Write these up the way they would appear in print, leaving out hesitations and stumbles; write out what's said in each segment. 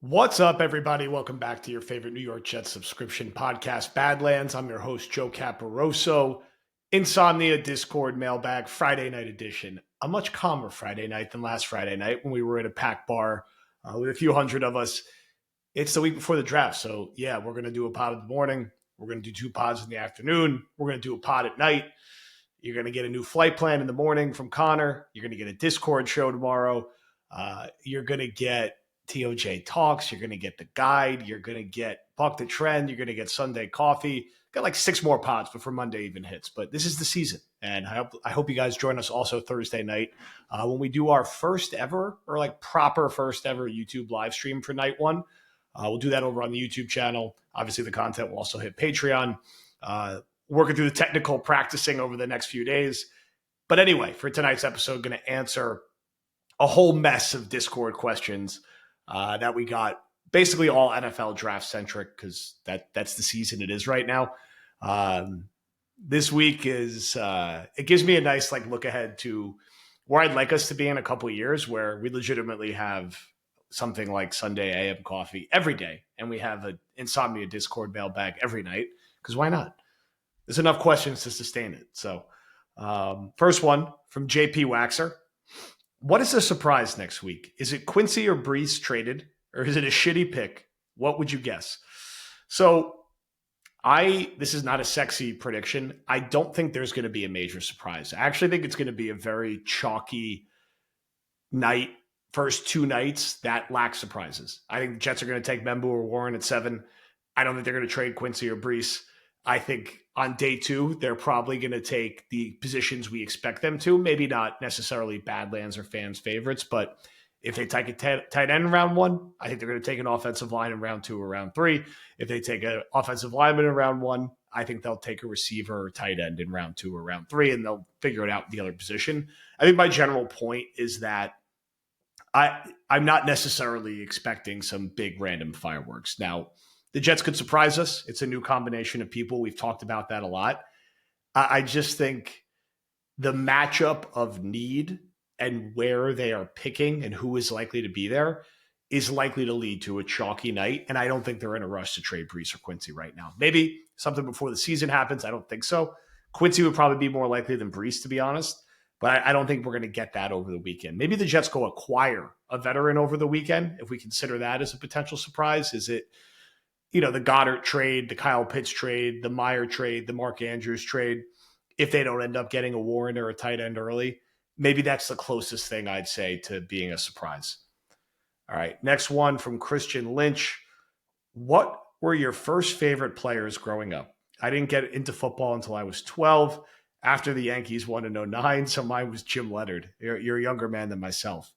What's up, everybody? Welcome back to your favorite New York Jets subscription podcast, Badlands. I'm your host, Joe Caporoso. Insomnia Discord mailbag Friday night edition. A much calmer Friday night than last Friday night when we were at a packed bar with a few hundred of us. It's the week before the draft. So, yeah, we're going to do a pod in the morning. We're going to do two pods in the afternoon. We're going to do a pod at night. You're going to get a new flight plan in the morning from Connor. You're going to get a Discord show tomorrow. You're going to get TOJ Talks. You're going to get the guide. You're going to get Buck the Trend. You're going to get Sunday Coffee. Got like 6 more pods before Monday even hits. But this is the season. And I hope you guys join us also Thursday night when we do our first ever or like proper first ever YouTube live stream for night one. We'll do that over on the YouTube channel. Obviously, the content will also hit Patreon. Working through the technical practicing over the next few days. But anyway, for tonight's episode, going to answer a whole mess of Discord questions that we got, basically all NFL draft centric because that's the season it is right now. This week is it gives me a nice like look ahead to where I'd like us to be in a couple of years, where we legitimately have something like Sunday AM coffee every day, and we have an Insomnia Discord mailbag every night. Because why not? There's enough questions to sustain it. So, first one from JP Waxer. What is the surprise next week? Is it Quincy or Brees traded, or is it a shitty pick? What would you guess? So, this is not a sexy prediction. I don't think there's going to be a major surprise. I actually think it's going to be a very chalky night. First 2 nights that lack surprises. I think the Jets are going to take Membu or Warren at 7. I don't think they're going to trade Quincy or Brees. I think on day 2, they're probably going to take the positions we expect them to. Maybe not necessarily Badlands or fans' favorites, but if they take a tight end in round 1, I think they're going to take an offensive line in round 2 or round 3. If they take an offensive lineman in round 1, I think they'll take a receiver or tight end in round 2 or round 3, and they'll figure it out in the other position. I think my general point is that I'm not necessarily expecting some big random fireworks. Now, the Jets could surprise us. It's a new combination of people. We've talked about that a lot. I just think the matchup of need and where they are picking and who is likely to be there is likely to lead to a chalky night. And I don't think they're in a rush to trade Brees or Quincy right now. Maybe something before the season happens. I don't think so. Quincy would probably be more likely than Brees, to be honest. But I don't think we're going to get that over the weekend. Maybe the Jets go acquire a veteran over the weekend, if we consider that as a potential surprise. Is it, the Goddard trade, the Kyle Pitts trade, the Meyer trade, the Mark Andrews trade? If they don't end up getting a Warren or a tight end early, maybe that's the closest thing I'd say to being a surprise. All right, next one from Christian Lynch. What were your first favorite players growing up? I didn't get into football until I was 12. After the Yankees won in 09, so mine was Jim Leonard. You're a younger man than myself.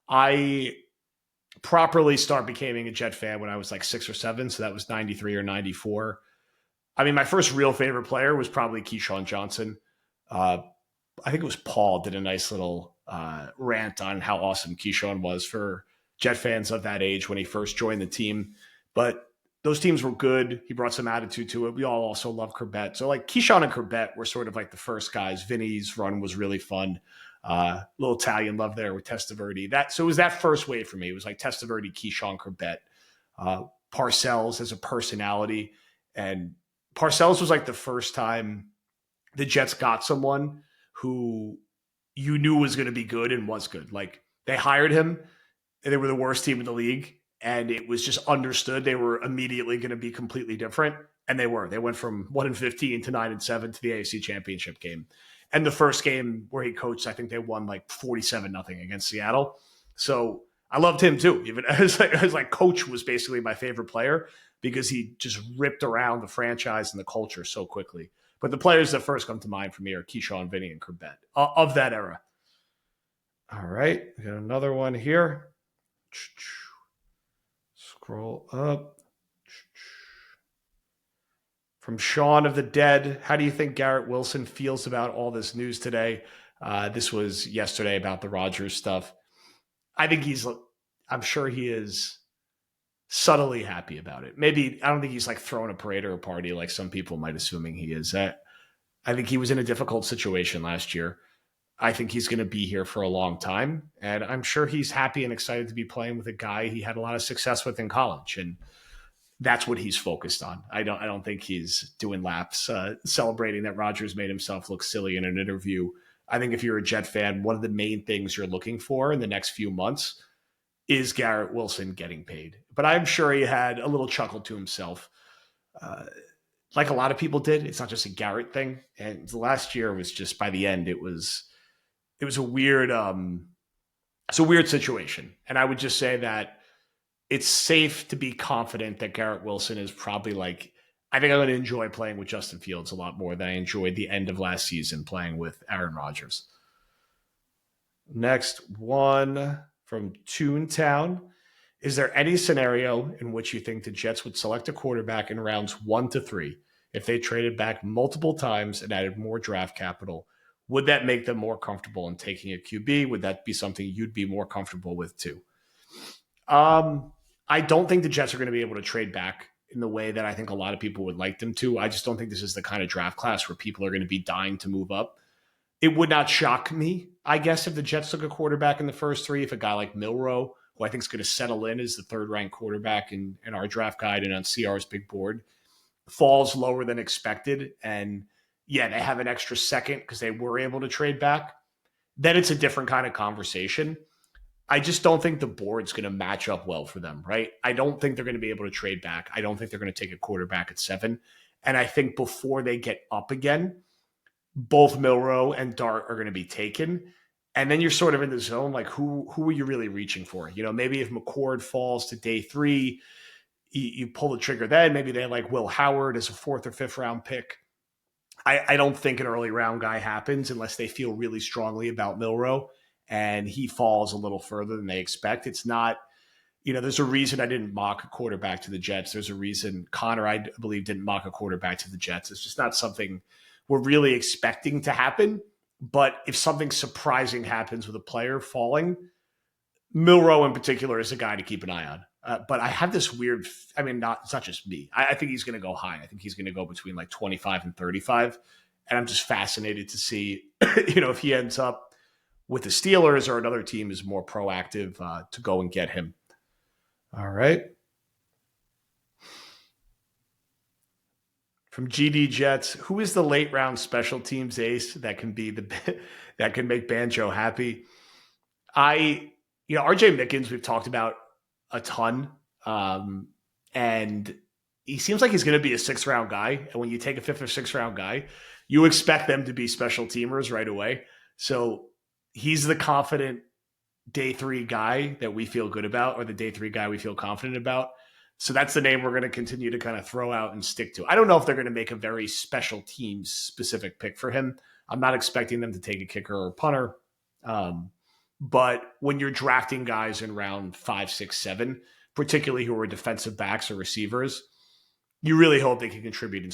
I properly becoming a Jet fan when I was like 6 or 7, so that was 93 or 94. I mean, my first real favorite player was probably Keyshawn Johnson. I think it was Paul did a nice little rant on how awesome Keyshawn was for Jet fans of that age when he first joined the team. But those teams were good. He brought some attitude to it. We all also love Corbett. So like Keyshawn and Corbett were sort of like the first guys. Vinny's run was really fun. Little Italian love there with Testaverde. So it was that first wave for me. It was like Testaverde, Keyshawn, Corbett, Parcells as a personality. And Parcells was like the first time the Jets got someone who you knew was going to be good and was good. Like they hired him and they were the worst team in the league. And it was just understood they were immediately going to be completely different. And they were. They went from 1-15 to 9-7 to the AFC Championship game. And the first game where he coached, I think they won like 47-0 against Seattle. So I loved him too. Even as like coach was basically my favorite player because he just ripped around the franchise and the culture so quickly. But the players that first come to mind for me are Keyshawn, Vinny, and Corbett of that era. All right. We got another one here. Scroll up. From Shaun of the Dead, how do you think Garrett Wilson feels about all this news today? This was yesterday about the Rodgers stuff. I'm sure he is subtly happy about it. Maybe, I don't think he's like throwing a parade or a party like some people might assuming he is. I think he was in a difficult situation last year. I think he's going to be here for a long time. And I'm sure he's happy and excited to be playing with a guy he had a lot of success with in college. And that's what he's focused on. I don't think he's doing laps, celebrating that Rodgers made himself look silly in an interview. I think if you're a Jet fan, one of the main things you're looking for in the next few months is Garrett Wilson getting paid. But I'm sure he had a little chuckle to himself. Uh, like a lot of people did. It's not just a Garrett thing. And the last year was just, by the end, it was a weird situation. And I would just say that it's safe to be confident that Garrett Wilson is probably like, I think I'm going to enjoy playing with Justin Fields a lot more than I enjoyed the end of last season playing with Aaron Rodgers. Next one from Toontown. Is there any scenario in which you think the Jets would select a quarterback in rounds 1 to 3 if they traded back multiple times and added more draft capital? Would that make them more comfortable in taking a QB? Would that be something you'd be more comfortable with too? I don't think the Jets are going to be able to trade back in the way that I think a lot of people would like them to. I just don't think this is the kind of draft class where people are going to be dying to move up. It would not shock me, I guess, if the Jets took a quarterback in the first 3, if a guy like Milroe, who I think is going to settle in as the third-ranked quarterback in our draft guide and on CR's big board, falls lower than expected, and yeah, they have an extra second because they were able to trade back, then it's a different kind of conversation. I just don't think the board's going to match up well for them, right? I don't think they're going to be able to trade back. I don't think they're going to take a quarterback at 7. And I think before they get up again, both Milroe and Dart are going to be taken. And then you're sort of in the zone, like who are you really reaching for? You know, maybe if McCord falls to day 3, you pull the trigger then. Maybe they like Will Howard as a 4th or 5th round pick. I don't think an early round guy happens unless they feel really strongly about Milroe and he falls a little further than they expect. It's not, there's a reason I didn't mock a quarterback to the Jets. There's a reason Connor, I believe, didn't mock a quarterback to the Jets. It's just not something we're really expecting to happen. But if something surprising happens with a player falling, Milroe in particular is a guy to keep an eye on. But I have this weird, it's not just me. I think he's going to go high. I think he's going to go between like 25 and 35. And I'm just fascinated to see, if he ends up with the Steelers or another team is more proactive to go and get him. All right. From GD Jets, who is the late round special teams ace that can make Banjo happy? RJ Mickens, we've talked about a ton. And he seems like he's going to be a 6th round guy. And when you take a 5th or 6th round guy, you expect them to be special teamers right away. So he's the confident day 3 guy that we feel good about, or the day 3 guy we feel confident about. So that's the name we're going to continue to kind of throw out and stick to. I don't know if they're going to make a very special teams specific pick for him. I'm not expecting them to take a kicker or a punter. But when you're drafting guys in round 5, 6, 7, particularly who are defensive backs or receivers, you really hope they can contribute on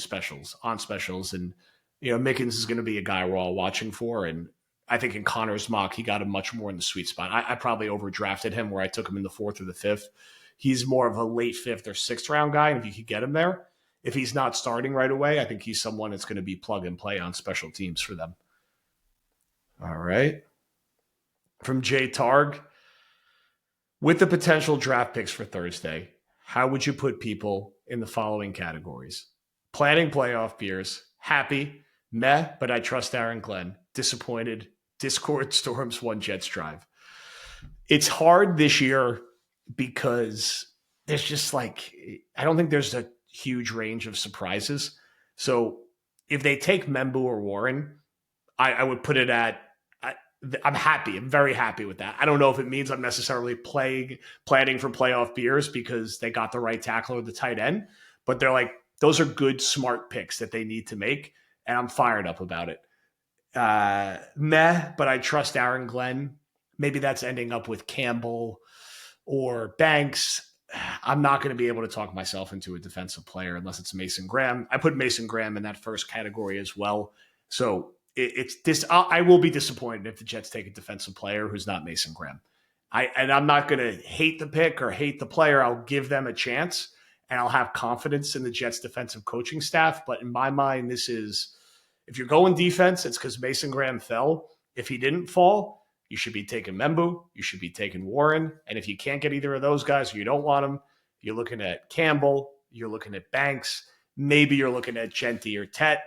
specials. And, Mickens is going to be a guy we're all watching for. And I think in Connor's mock, he got him much more in the sweet spot. I probably overdrafted him where I took him in the 4th or the 5th. He's more of a late 5th or 6th round guy. And if you could get him there, if he's not starting right away, I think he's someone that's going to be plug and play on special teams for them. All right. From Jay Targ, with the potential draft picks for Thursday, how would you put people in the following categories? Planning playoff beers, happy, meh, but I trust Aaron Glenn, disappointed, Discord storms one Jets drive. It's hard this year because there's just I don't think there's a huge range of surprises. So if they take Membu or Warren, I would put it at, I'm happy. I'm very happy with that. I don't know if it means I'm necessarily planning for playoff beers because they got the right tackle or the tight end, but they're like, those are good, smart picks that they need to make. And I'm fired up about it. Meh, but I trust Aaron Glenn. Maybe that's ending up with Campbell or Banks. I'm not going to be able to talk myself into a defensive player unless it's Mason Graham. I put Mason Graham in that first category as well. So it's this. I will be disappointed if the Jets take a defensive player who's not Mason Graham. I'm not going to hate the pick or hate the player. I'll give them a chance and I'll have confidence in the Jets defensive coaching staff. But in my mind, this is, if you're going defense, it's because Mason Graham fell. If he didn't fall, you should be taking Membu, you should be taking Warren. And if you can't get either of those guys or you don't want them, you're looking at Campbell, you're looking at Banks, maybe you're looking at Genty or Tet.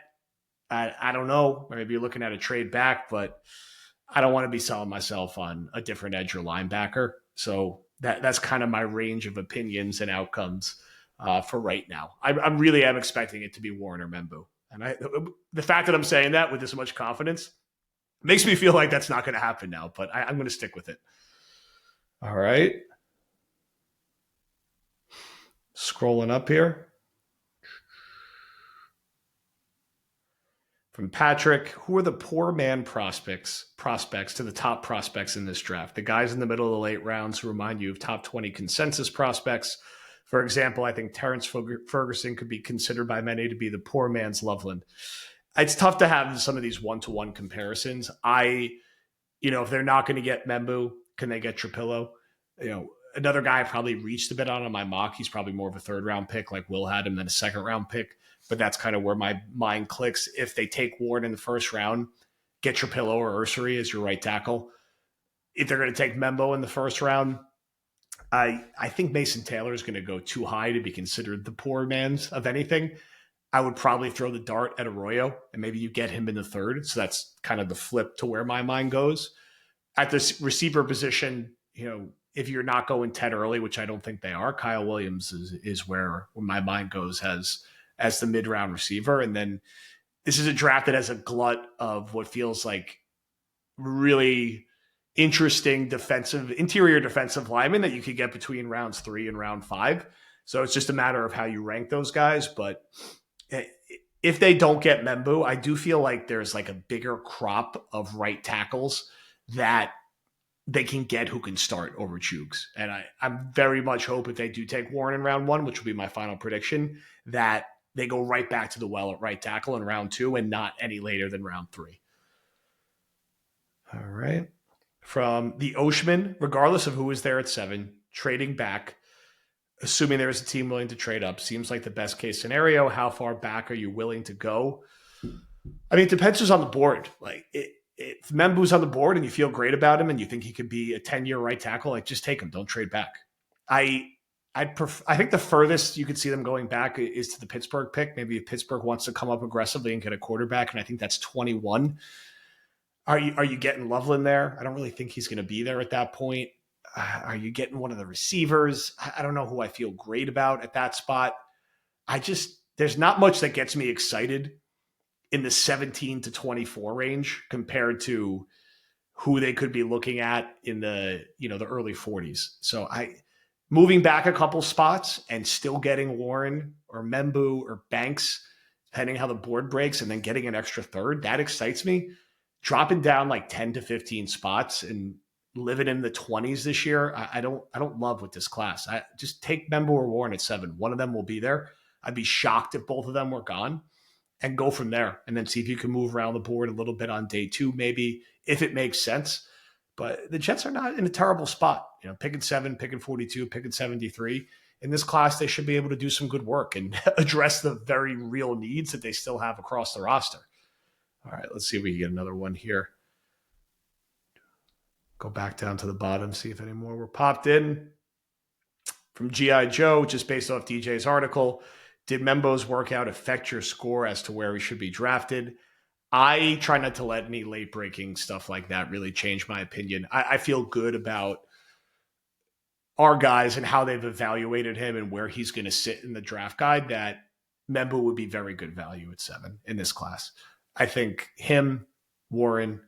I don't know. Maybe you're looking at a trade back, but I don't want to be selling myself on a different edge or linebacker. So that's kind of my range of opinions and outcomes for right now. I'm really am expecting it to be Warren or Membu. And the fact that I'm saying that with this much confidence makes me feel like that's not going to happen now, but I'm going to stick with it. All right. Scrolling up here. From Patrick, who are the poor man prospects to the top prospects in this draft? The guys in the middle of the late rounds who remind you of top 20 consensus prospects. For example, I think Terrence Ferguson could be considered by many to be the poor man's Loveland. It's tough to have some of these one-to-one comparisons. If they're not going to get Membu, can they get Trapillo? Another guy I probably reached a bit on my mock. He's probably more of a third-round pick like Will had him than a second-round pick. But that's kind of where my mind clicks. If they take Ward in the first round, get Trapillo or Ursary as your right tackle. If they're going to take Membo in the first round, I think Mason Taylor is going to go too high to be considered the poor man's of anything. I would probably throw the dart at Arroyo, and maybe you get him in the third. So that's kind of the flip to where my mind goes. At this receiver position, if you're not going Ted early, which I don't think they are, Kyle Williams is where my mind goes as the mid-round receiver. And then this is a draft that has a glut of what feels like really interesting interior defensive linemen that you could get between rounds 3 and round 5. So it's just a matter of how you rank those guys. But if they don't get Membu, I do feel like there's like a bigger crop of right tackles that they can get who can start over Chugs. And I'm very much hope if they do take Warren in round 1, which will be my final prediction, that they go right back to the well at right tackle in round 2 and not any later than round 3. All right. From the Oshman, regardless of who is there at 7, trading back, assuming there is a team willing to trade up, seems like the best case scenario. How far back are you willing to go? I mean, it depends who's on the board. Like, if Membu's on the board and you feel great about him and you think he could be a 10-year right tackle, like, just take him. Don't trade back. I think the furthest you could see them going back is to the Pittsburgh pick. Maybe if Pittsburgh wants to come up aggressively and get a quarterback, and I think that's 21. Are you getting Loveland there? I don't really think he's going to be there at that point. Are you getting one of the receivers? I don't know who I feel great about at that spot. There's not much that gets me excited in the 17 to 24 range compared to who they could be looking at in the early 40s. So moving back a couple spots and still getting Warren or Membu or Banks, depending how the board breaks, and then getting an extra third, that excites me. Dropping down like 10 to 15 spots and living in the 20s this year, I don't love with this class. I just take Membu or Warren at 7. One of them will be there. I'd be shocked if both of them were gone, and go from there. And then see if you can move around the board a little bit on day 2, maybe, if it makes sense. But the Jets are not in a terrible spot. Picking 7, picking 42, picking 73. In this class, they should be able to do some good work and address the very real needs that they still have across the roster. All right, let's see if we can get another one here. Go back down to the bottom, see if any more were popped in. From G.I. Joe, just based off DJ's article, did Membo's workout affect your score as to where he should be drafted? I try not to let any late-breaking stuff like that really change my opinion. I feel good about our guys and how they've evaluated him and where he's going to sit in the draft guide, that Membo would be very good value at 7 in this class. I think him, Warren,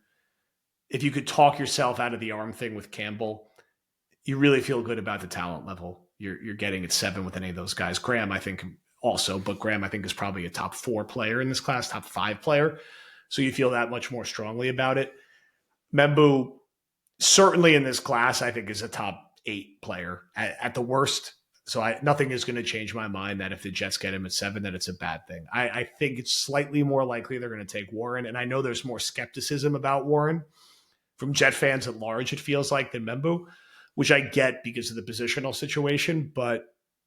if you could talk yourself out of the arm thing with Campbell, you really feel good about the talent level you're getting at 7 with any of those guys. Graham, I think also, but Graham, I think, is probably a top 4 player in this class, top 5 player. So you feel that much more strongly about it. Membu, certainly in this class, I think is a top 8 player at the worst. So nothing is going to change my mind that if the Jets get him at 7, that it's a bad thing. I think it's slightly more likely they're going to take Warren. And I know there's more skepticism about Warren from Jet fans at large, it feels like, than Membu, which I get because of the positional situation. But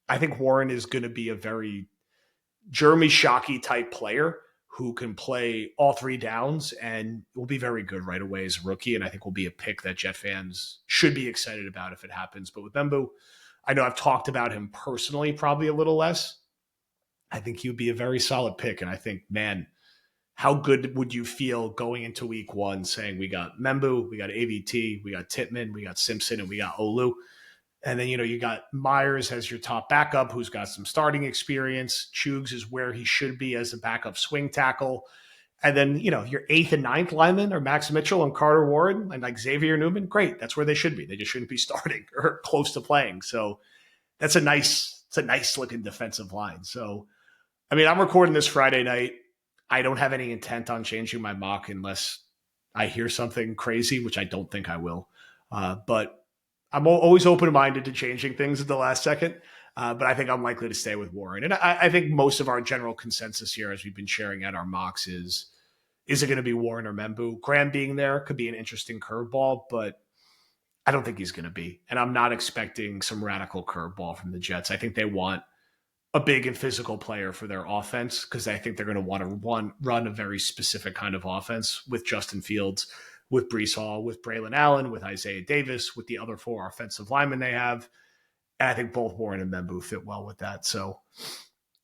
I think Warren is going to be a very Jeremy Shockey type player who can play all three downs and will be very good right away as a rookie. And I think will be a pick that Jet fans should be excited about if it happens. But with Bembu, I know I've talked about him personally, probably a little less. I think he would be a very solid pick. And I think, man, how good would you feel going into week one saying we got Membu, we got AVT, we got Titman, we got Simpson, and we got Olu. And then, you got Myers as your top backup who's got some starting experience. Chugs is where he should be as a backup swing tackle. And then, your 8th and 9th linemen are Max Mitchell and Carter Ward and like Xavier Newman. Great. That's where they should be. They just shouldn't be starting or close to playing. So it's a nice looking defensive line. So, I'm recording this Friday night. I don't have any intent on changing my mock unless I hear something crazy, which I don't think I will. But I'm always open-minded to changing things at the last second. But I think I'm likely to stay with Warren. And I think most of our general consensus here, as we've been sharing at our mocks, is it going to be Warren or Membu? Graham being there could be an interesting curveball, but I don't think he's going to be. And I'm not expecting some radical curveball from the Jets. I think they want a big and physical player for their offense because I think they're going to want to run a very specific kind of offense with Justin Fields, with Breece Hall, with Braylon Allen, with Isaiah Davis, with the other 4 offensive linemen they have. And I think both Warren and Membu fit well with that. So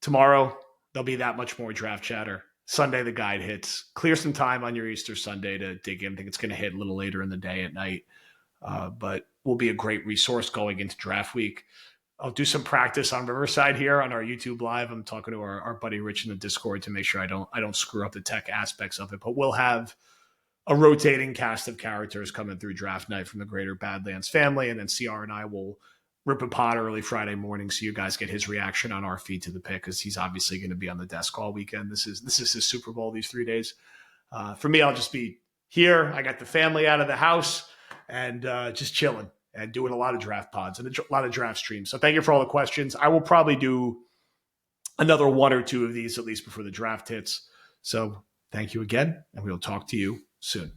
tomorrow, there'll be that much more draft chatter. Sunday, the guide hits. Clear some time on your Easter Sunday to dig in. I think it's going to hit a little later in the day at night. But will be a great resource going into draft week. I'll do some practice on Riverside here on our YouTube Live. I'm talking to our buddy Rich in the Discord to make sure I don't screw up the tech aspects of it. But we'll have a rotating cast of characters coming through draft night from the greater Badlands family. And then CR and I will rip a pod early Friday morning so you guys get his reaction on our feed to the pick because he's obviously going to be on the desk all weekend. This is his Super Bowl these 3 days. For me, I'll just be here. I got the family out of the house and just chilling and doing a lot of draft pods and a lot of draft streams. So thank you for all the questions. I will probably do another 1 or 2 of these at least before the draft hits. So thank you again, and we'll talk to you soon.